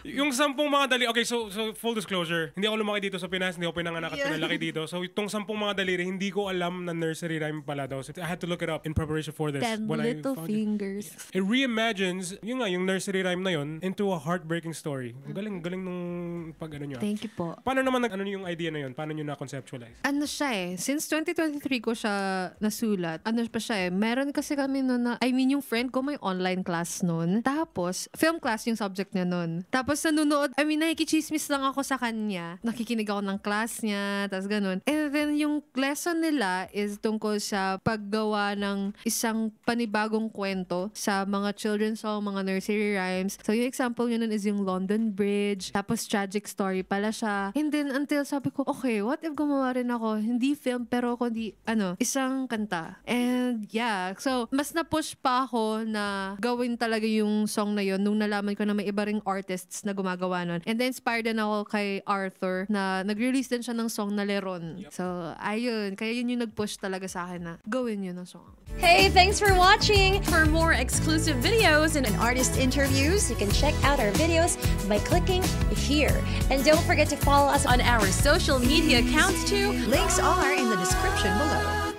Yung 10 mga daliri, okay, so full disclosure, hindi ako lumaki dito sa Pinas, hindi ako pinanganak at pinalaki dito. So itong 10 mga daliri, hindi ko alam na nursery rhyme pala daw. So I had to look it up in preparation for this. 10 little fingers. It reimagines, yung nursery rhyme na yun, into a heartbreaking story. Galing nung pag-ano nyo. Thank you po. Paano naman yung idea na yun? Paano nyo na-conceptualize? Ano siya since 2023 ko siya nasulat, ano pa siya meron kasi kami noon yung friend ko may online class noon. Tapos, film class yung subject niya noon. Tapos nanonood, nakikichismis lang ako sa kanya. Nakikinig ako ng class niya, tapos ganun. And then yung lesson nila is tungkol sa paggawa ng isang panibagong kwento sa mga children's song, mga nursery rhymes. So yung example niya nun is yung London Bridge. Tapos tragic story pala siya. And then until sabi ko, okay, what if gumawa rin ako, hindi film pero kundi isang kanta. And yeah, so mas na-push pa ako na gawin talaga yung song na yun nung nalaman ko na may iba ring artists na gumagawa nun. And then inspired din ako kay Arthur na nag-release din siya ng song na Leron. Yep. So ayun, kaya yun yung nag-push talaga sa akin na gawin yun ang song. Hey, thanks for watching! For more exclusive videos and artist interviews, you can check out our videos by clicking here. And don't forget to follow us on our social media accounts too. Links are in the description below.